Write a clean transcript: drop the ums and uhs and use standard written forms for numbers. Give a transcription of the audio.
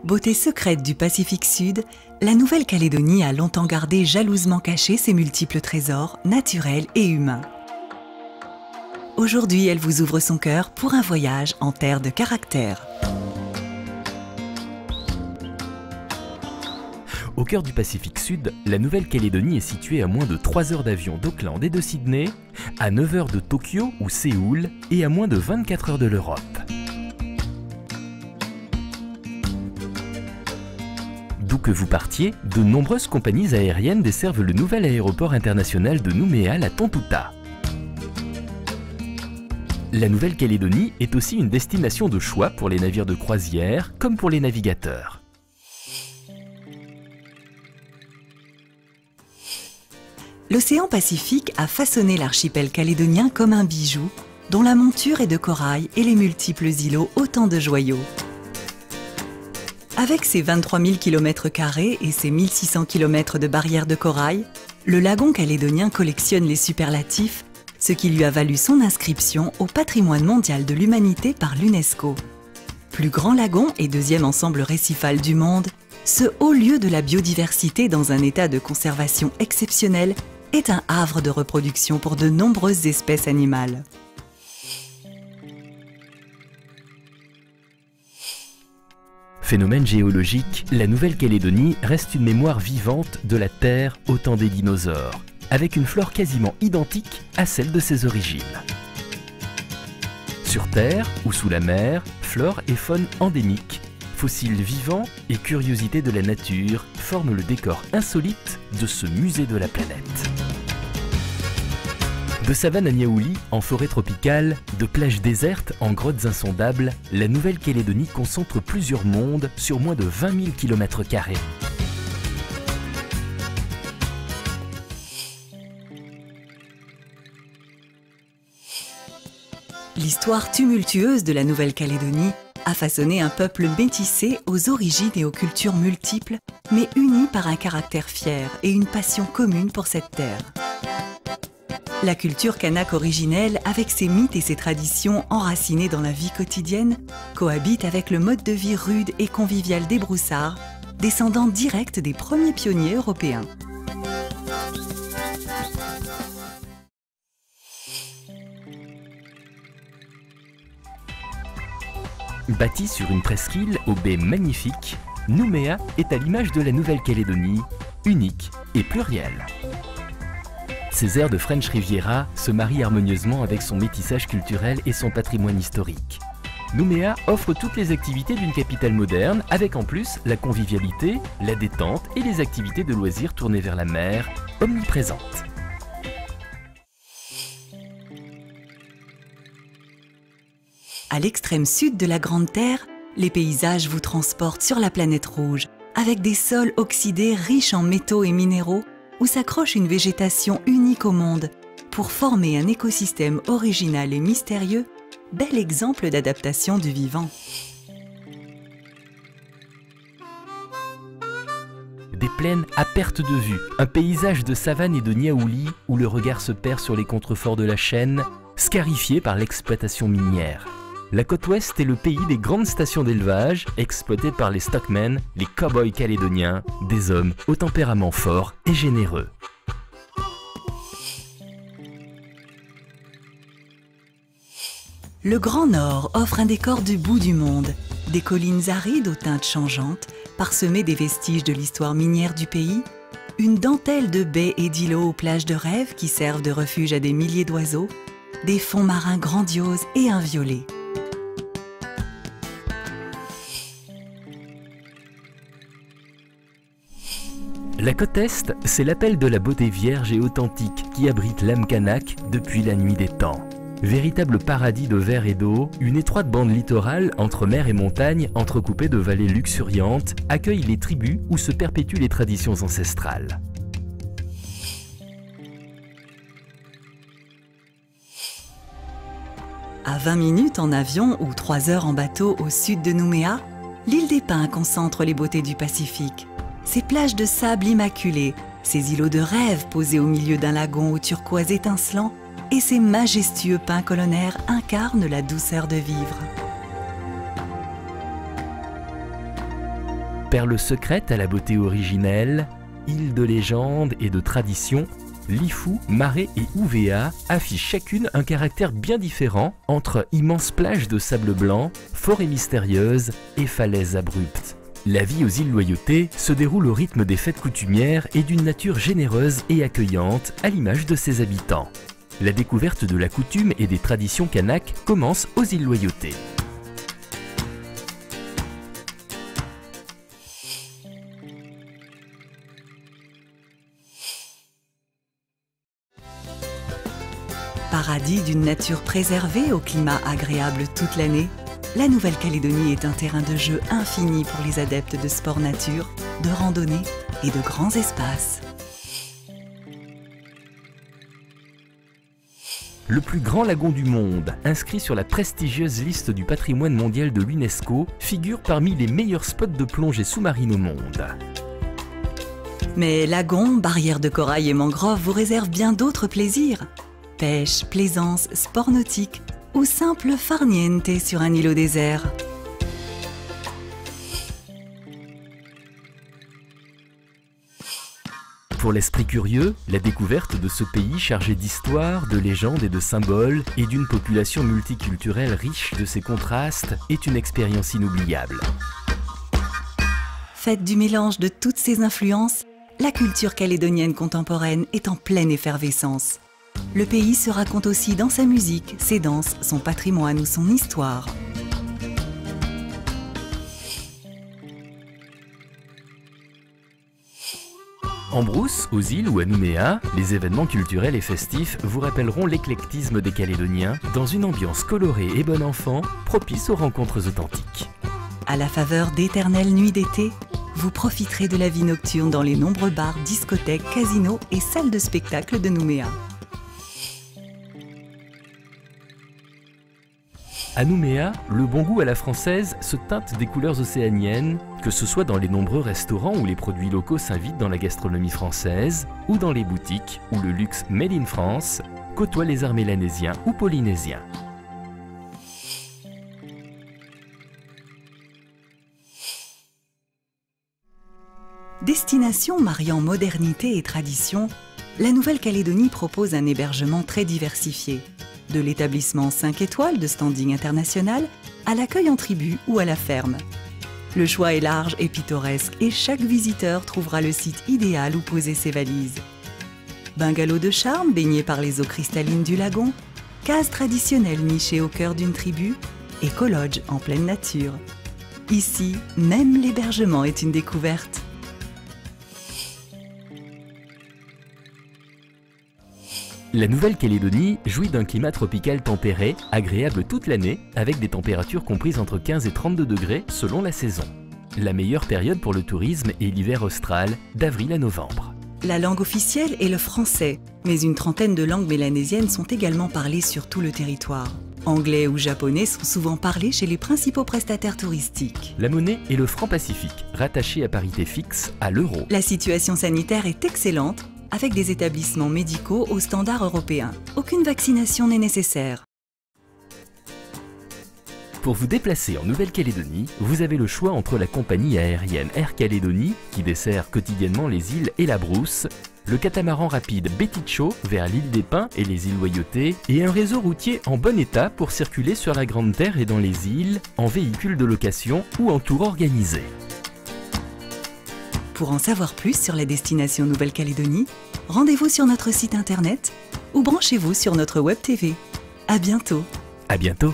Beauté secrète du Pacifique Sud, la Nouvelle-Calédonie a longtemps gardé jalousement cachés ses multiples trésors naturels et humains. Aujourd'hui, elle vous ouvre son cœur pour un voyage en terre de caractère. Au cœur du Pacifique Sud, la Nouvelle-Calédonie est située à moins de 3 heures d'avion d'Auckland et de Sydney, à 9 heures de Tokyo ou Séoul et à moins de 24 heures de l'Europe. D'où que vous partiez, de nombreuses compagnies aériennes desservent le nouvel aéroport international de Nouméa, la Tontouta. La Nouvelle-Calédonie est aussi une destination de choix pour les navires de croisière comme pour les navigateurs. L'océan Pacifique a façonné l'archipel calédonien comme un bijou, dont la monture est de corail et les multiples îlots autant de joyaux. Avec ses 23 000 km² et ses 1600 km de barrières de corail, le lagon calédonien collectionne les superlatifs, ce qui lui a valu son inscription au patrimoine mondial de l'humanité par l'UNESCO. Plus grand lagon et deuxième ensemble récifal du monde, ce haut lieu de la biodiversité dans un état de conservation exceptionnel est un havre de reproduction pour de nombreuses espèces animales. Phénomène géologique, la Nouvelle-Calédonie reste une mémoire vivante de la Terre au temps des dinosaures, avec une flore quasiment identique à celle de ses origines. Sur Terre ou sous la mer, flore et faune endémiques, fossiles vivants et curiosités de la nature forment le décor insolite de ce musée de la planète. De savane à Niaouli, en forêt tropicale, de plages désertes en grottes insondables, la Nouvelle-Calédonie concentre plusieurs mondes sur moins de 20 000 km². L'histoire tumultueuse de la Nouvelle-Calédonie a façonné un peuple métissé aux origines et aux cultures multiples, mais uni par un caractère fier et une passion commune pour cette terre. La culture kanak originelle, avec ses mythes et ses traditions enracinées dans la vie quotidienne, cohabite avec le mode de vie rude et convivial des broussards, descendants directs des premiers pionniers européens. Bâtie sur une presqu'île aux baies magnifiques, Nouméa est à l'image de la Nouvelle-Calédonie, unique et plurielle. Ses airs de French Riviera se marient harmonieusement avec son métissage culturel et son patrimoine historique. Nouméa offre toutes les activités d'une capitale moderne, avec en plus la convivialité, la détente et les activités de loisirs tournées vers la mer, omniprésentes. À l'extrême sud de la Grande Terre, les paysages vous transportent sur la planète rouge, avec des sols oxydés riches en métaux et minéraux, où s'accroche une végétation unique au monde, pour former un écosystème original et mystérieux, bel exemple d'adaptation du vivant. Des plaines à perte de vue, un paysage de savane et de Niaouli où le regard se perd sur les contreforts de la chaîne, scarifiés par l'exploitation minière. La côte ouest est le pays des grandes stations d'élevage, exploitées par les stockmen, les cow-boys calédoniens, des hommes au tempérament fort et généreux. Le Grand Nord offre un décor du bout du monde, des collines arides aux teintes changeantes, parsemées des vestiges de l'histoire minière du pays, une dentelle de baies et d'îlots aux plages de rêve qui servent de refuge à des milliers d'oiseaux, des fonds marins grandioses et inviolés. La côte Est, c'est l'appel de la beauté vierge et authentique qui abrite l'âme kanak depuis la nuit des temps. Véritable paradis de verre et d'eau, une étroite bande littorale entre mer et montagne, entrecoupée de vallées luxuriantes, accueille les tribus où se perpétuent les traditions ancestrales. À 20 minutes en avion ou 3 heures en bateau au sud de Nouméa, l'île des Pins concentre les beautés du Pacifique. Ses plages de sable immaculé, ses îlots de rêve posés au milieu d'un lagon au turquoise étincelant et ses majestueux pins colonnaires incarnent la douceur de vivre. Perle secrète à la beauté originelle, île de légende et de tradition, Lifou, Marais et Ouvéa affichent chacune un caractère bien différent entre immenses plages de sable blanc, forêts mystérieuses et falaises abruptes. La vie aux îles Loyauté se déroule au rythme des fêtes coutumières et d'une nature généreuse et accueillante à l'image de ses habitants. La découverte de la coutume et des traditions kanak commence aux îles Loyauté. Paradis d'une nature préservée au climat agréable toute l'année, la Nouvelle-Calédonie est un terrain de jeu infini pour les adeptes de sport nature, de randonnée et de grands espaces. Le plus grand lagon du monde, inscrit sur la prestigieuse liste du patrimoine mondial de l'UNESCO, figure parmi les meilleurs spots de plongée sous-marine au monde. Mais lagons, barrières de corail et mangroves vous réservent bien d'autres plaisirs. Pêche, plaisance, sport nautique ou simple farniente sur un îlot désert. Pour l'esprit curieux, la découverte de ce pays chargé d'histoire, de légendes et de symboles et d'une population multiculturelle riche de ses contrastes est une expérience inoubliable. Faite du mélange de toutes ces influences, la culture calédonienne contemporaine est en pleine effervescence. Le pays se raconte aussi dans sa musique, ses danses, son patrimoine ou son histoire. En brousse, aux îles ou à Nouméa, les événements culturels et festifs vous rappelleront l'éclectisme des Calédoniens dans une ambiance colorée et bon enfant, propice aux rencontres authentiques. À la faveur d'éternelles nuits d'été, vous profiterez de la vie nocturne dans les nombreux bars, discothèques, casinos et salles de spectacle de Nouméa. À Nouméa, le bon goût à la française se teinte des couleurs océaniennes, que ce soit dans les nombreux restaurants où les produits locaux s'invitent dans la gastronomie française, ou dans les boutiques où le luxe Made in France côtoie les arts mélanésiens ou polynésiens. Destination mariant modernité et tradition, la Nouvelle-Calédonie propose un hébergement très diversifié. De l'établissement 5 étoiles de standing international à l'accueil en tribu ou à la ferme. Le choix est large et pittoresque et chaque visiteur trouvera le site idéal où poser ses valises. Bungalow de charme baigné par les eaux cristallines du lagon, case traditionnelle nichée au cœur d'une tribu, écolodge en pleine nature. Ici, même l'hébergement est une découverte. La Nouvelle-Calédonie jouit d'un climat tropical tempéré, agréable toute l'année, avec des températures comprises entre 15 et 32 degrés selon la saison. La meilleure période pour le tourisme est l'hiver austral, d'avril à novembre. La langue officielle est le français, mais une trentaine de langues mélanésiennes sont également parlées sur tout le territoire. Anglais ou japonais sont souvent parlés chez les principaux prestataires touristiques. La monnaie est le franc Pacifique, rattaché à parité fixe à l'euro. La situation sanitaire est excellente, avec des établissements médicaux aux standards européens. Aucune vaccination n'est nécessaire. Pour vous déplacer en Nouvelle-Calédonie, vous avez le choix entre la compagnie aérienne Air Calédonie, qui dessert quotidiennement les îles et la Brousse, le catamaran rapide Beticho vers l'île des Pins et les îles Loyauté, et un réseau routier en bon état pour circuler sur la Grande Terre et dans les îles, en véhicule de location ou en tour organisé. Pour en savoir plus sur la destination Nouvelle-Calédonie, rendez-vous sur notre site internet ou branchez-vous sur notre web TV. À bientôt. À bientôt.